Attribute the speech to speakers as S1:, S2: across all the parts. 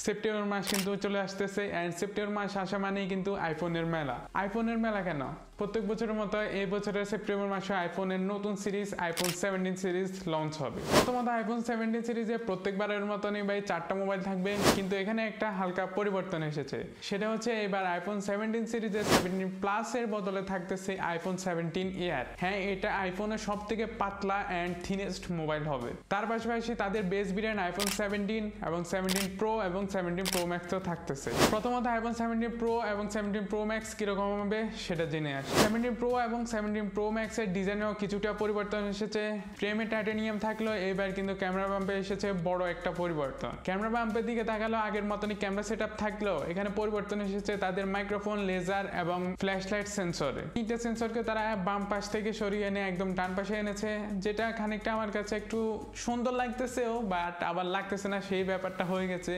S1: September মাস কিন্তু চলে আসতেছে এন্ড সেপ্টেম্বর মাস আসা মানেই কিন্তু আইফোনের মেলা কেন প্রত্যেক বছরের মতো এই বছরের সেপ্টেম্বর মাসে আইফোনের নতুন সিরিজ আইফোন 17 সিরিজ লঞ্চ হবে। প্রথমত আইফোন 17 সিরিজে প্রত্যেকবারের মতনই ভাই 4টা মোবাইল থাকবে, কিন্তু এখানে একটা হালকা পরিবর্তন এসেছে। সেটা হচ্ছে এবার আইফোন 17 সিরিজে 17 প্লাস এর বদলে থাকতেছে আইফোন 17 এয়ার। হ্যাঁ, এটা আইফোনের সব থেকে পাতলা এন্ড থিনেস্ট মোবাইল হবে। তার পাশাপাশি তাদের বেস ভেরিয়েন্ট আইফোন 17 এবং 17 প্রো এবং 17 প্রো ম্যাক্সও থাকতেছে। প্রথমত আইফোন 17 প্রো এবং 17 প্রো ম্যাক্স কিরকম হবে সেটা জেনে আসি। 17 প্রো এবং 17 প্রো ম্যাক্স এর ডিজাইনেও কিছুটা পরিবর্তন এসেছে। ফ্রেমে টাইটানিয়াম থাকলেও এবার কিন্তু ক্যামেরা বাম্পে এসেছে বড় একটা পরিবর্তন। ক্যামেরা বাম্পের দিকে তাকালেও আগের মতনই ক্যামেরা সেটআপ থাকলেও এখানে পরিবর্তন এসেছে তাদের মাইক্রোফোন, লেজার এবং ফ্ল্যাশলাইট সেন্সরে। তিনটে সেন্সরকে তারা বাম পাশ থেকে সরিয়ে এনে একদম ডান পাশে এনেছে, যেটা খানিকটা আমার কাছে একটু সুন্দর লাগতেছেও, বাট আবার লাগতেছে না, সেই ব্যাপারটা হয়ে গেছে।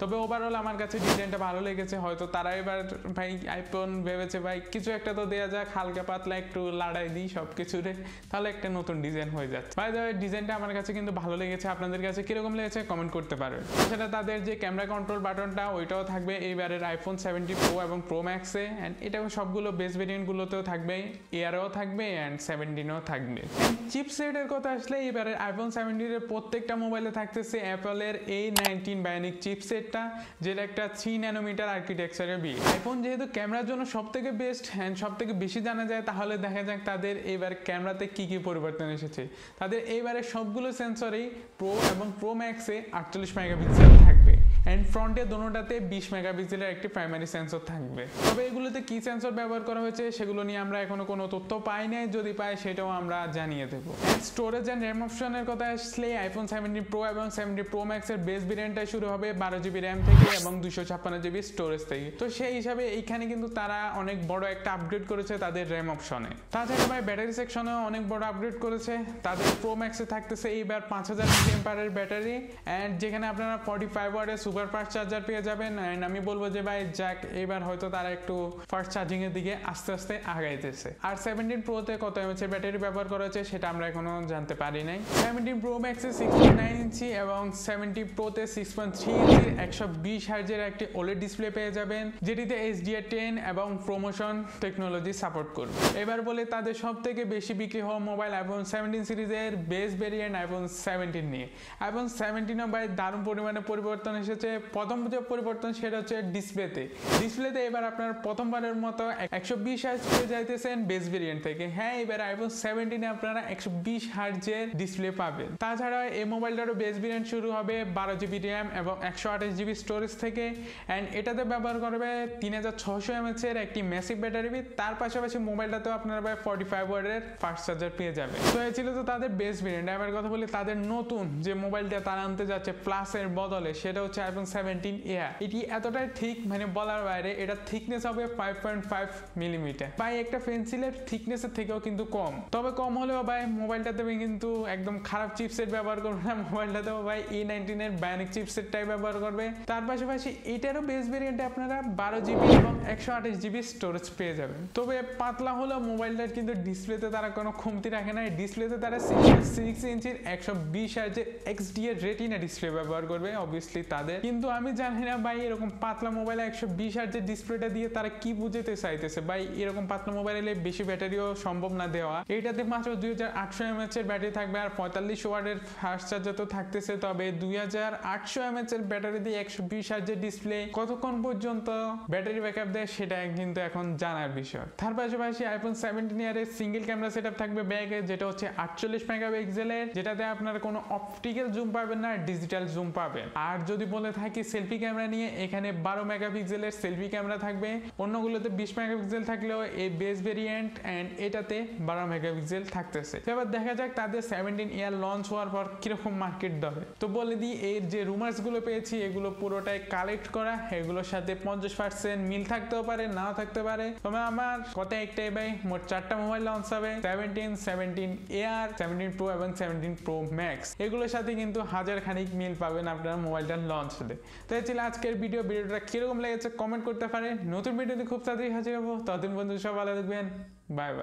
S1: তবে ওভারঅল আমার কাছে ডিজাইনটা ভালো লেগেছে। হয়তো তারা এবার ভাই আইফোন ভেবেছে ভাই কিছু একটা তো দেওয়া যাক, হালকা পাতলা একটু লাড়াই দিই সবকিছুরে, তাহলে একটা নতুন ডিজাইন হয়ে যাচ্ছে। বাই দ্য ওয়ে, ডিজাইনটা আমার কাছে কিন্তু ভালো লেগেছে। আপনাদের কাছে কিরকম লেগেছে কমেন্ট করতে পারবেন। তাছাড়া তাদের যে ক্যামেরা কন্ট্রোল বাটনটা ওইটাও থাকবে এইবারের আইফোন 17 প্রো এবং প্রো ম্যাক্সে, এন্ড এটাও সবগুলো বেস ভেরিয়েন্ট গুলোতেও থাকবে, এয়ারও থাকবে এন্ড 17ও থাকবে। চিপসেটের কথা আসলে এবারের আইফোন 17 এর প্রত্যেকটা মোবাইলে থাকতেছে অ্যাপলের A19 বায়োনিক চিপসেটটা, যেটা একটা 3 ন্যানোমিটার আর্কিটেকচারের বিল্ড। আইফোন যেহেতু ক্যামেরার জন্য সবথেকে বেস্ট এন্ড সবথেকে বেশি জানা যায়, তাহলে দেখা যাক তাদের এবার ক্যামেরাতে কি কি পরিবর্তন এসেছে। তাদের এইবারে সবগুলো সেন্সরেই প্রো এবং প্রো ম্যাক্সে 48 মেগাপিক্সেল থাকবে এন্ড ফ্রন্টে দোনোটাতে 20 মেগাপিক্সেলের একটি প্রাইমারি সেন্সর থাকবে। তবে এগুলোতে কি সেন্সর ব্যবহার করা হয়েছে সেগুলো নিয়ে আমরা এখনো কোনো তথ্য পাই নাই, যদি পাই সেটাও আমরা জানিয়ে দেবো। স্টোরেজ এন্ড র্যাম অপশনের কথা আসলে আইফোন 17 প্রো এবং 17 প্রো ম্যাক্স এর বেস ভেরিয়েন্টটা শুরু হবে 12GB র্যাম থেকে এবং 256GB স্টোরেজ থেকে। তো সেই হিসাবে এইখানে কিন্তু তারা অনেক বড় একটা আপগ্রেড করেছে তাদের র্যাম অপশনে। তাছাড়া ভাই ব্যাটারি সেকশনেও অনেক বড় আপগ্রেড করেছে। তাদের প্রো ম্যাক্সে থাকতেছে এইবার 5000 mAh এর ব্যাটারি এন্ড যেখানে আপনারা 45 ওয়াটের সুপার ফাস্ট চার্জার পেয়ে যাবেন। এন্ড আমি বলবো যে ভাই যাক, এবার হয়তো তারা একটু ফাস্ট চার্জিং এর দিকে আস্তে আস্তে আগাইতেছে। আর 17 প্রোতে কত এমএএইচ ব্যাটারি ব্যবহার করা হয়েছে সেটা আমরা এখনো জানতে পারি নাই। 17 প্রো ম্যাক্সে 6.9 ইঞ্চি এবং 70 প্রোতে 6.3 ইঞ্চির 120 হার্জের একটি OLED ডিসপ্লে পেয়ে যাবেন, যেটিতে HDR10 এবং প্রমোশন টেকনোলজি সাপোর্ট করবে। এবার বলে তাদের সব থেকে বেশি বিক্রি হওয়া মোবাইল আইফোন 17 সিরিজের বেস ভেরিয়েন্ট আইফোন 17 নিয়ে। আইফোন 17 ভাই দারুণ পরিমাণে পরিবর্তন এসেছে। প্রথম যে পরিবর্তন সেটা হচ্ছে ডিসপ্লেতে এবার আপনার প্রথমবারের মতো 120 হার্জ পেয়ে যাইতেছেন বেস ভেরিয়েন্ট থেকে। হ্যাঁ, এবার আইফোন 17 আপনারা 120 হার্জের ডিসপ্লে পাবেন। তাছাড়া এই মোবাইলটারও বেস ভেরিয়েন্ট শুরু হবে 12GB র্যাম এবং 128GB স্টোরেজ থেকে এন্ড এটাতে ব্যবহার করবে 3600 mAh এর একটি ম্যাসিভ ব্যাটারি। তার পাশাপাশি মোবাইলটাতেও আপনারা ভাই 45 ওয়াটের ফাস্ট চার্জার পেয়ে যাবেন। তো এই ছিল তো তাদের বেস ভেরিয়েন্ট। এবার কথা বলি তাদের নতুন যে মোবাইলটা তারা আনতে যাচ্ছে প্লাস এর বদলে, সেটা হচ্ছে আইফোন 17 এয়ার। এটি এতটাই ঠিক মানে বলার বাইরে। এটা থিকনেস হবে 5.5 মিলিমিটার। ভাই একটা পেন্সিলের থিকনেসের থেকেও কিন্তু কম। তবে কম হলেও ভাই মোবাইলটাতে কিন্তু একদম খারাপ চিপসেট ব্যবহার করবে না, মোবাইলটাতেও ভাই A19 এর বায়োনিক চিপসেটটাই ব্যবহার করবে। তার পাশাপাশি এটারও বেস ভেরিয়েন্টে আপনারা 12GB এবং 128GB স্টোরেজ পেয়ে যাবেন। তবে পাতলা হলেও মোবাইলটার কিন্তু ডিসপ্লেতে তারা কোনো কমতি রাখে না। ডিসপ্লেতে তারা 6.6 ইঞ্চির 120 হার্জের XDR রেটিনা ডিসপ্লে ব্যবহার করবে অবভিয়াসলি তাদের। কিন্তু আমি জানি না ভাই এরকম পাতলা মোবাইলে 120 হার্জের ডিসপ্লেটা দিয়ে তারা কি বুঝাতে চাইতেছে। ভাই এরকম পাতলা মোবাইলে বেশি ব্যাটারিও সম্ভব না দেওয়া। এইটাতে মাত্র 2800 mAh এর ব্যাটারি থাকবে আর 45 ওয়াটের ফাস্ট চার্জার তো থাকতেছে। তবে 2800 mAh এর ব্যাটারি দিয়ে 120 হার্জের ডিসপ্লে কতক্ষণ পর্যন্ত ব্যাটারি ব্যাকআপ দেয় সেটা কিন্তু এখন জানার বিষয়। তার পাশাপাশি আইফোন 17 ইয়ারের সিঙ্গেল ক্যামেরা সেটআপ থাকবে ব্যাকে, যেটা হচ্ছে 48 মেগাপিক্সেলের, যেটাতে আপনারা কোনো অপটিক্যাল জুম পাবেন না, ডিজিটাল জুম পাবেন। আর যদি বলে থাকি সেলফি ক্যামেরা নিয়ে, এখানে 12 মেগাপিক্সেলের সেলফি ক্যামেরা থাকবে। অন্যগুলোতে 20 মেগাপিক্সেল থাকলেও এই বেস ভেরিয়েন্ট এন্ড এটাতে 12 মেগাপিক্সেল থাকতেছে। এবার দেখা যাক তাদের 17 ইয়ার লঞ্চ হওয়ার পর কিরকম মার্কেট ধরে। তো বলে দিই, এর যে রুমার্স গুলো পেয়েছি এগুলো পুরোটাই কালেক্ট করা, এগুলোর সাথে 50% মিল থাকতেও পারে, নাও থাকতে পারে। তবে আমার কথা একটাই ভাই, মোট 4টা মোবাইল লঞ্চ হবে, 17 এয়ার, 17 প্রো এবং 17 প্রো ম্যাক্স। এগুলোর সাথে কিন্তু হাজার খানিক মিল পাবেন আপনারা মোবাইলটা লঞ্চ হলে। তো এই ছিল আজকের ভিডিওটা কিরকম লেগেছে কমেন্ট করতে পারেন। নতুন ভিডিওতে খুব তাড়াতাড়ি হাজির হবো, ততদিন বন্ধু সব ভালো থাকবেন, বাই বাই।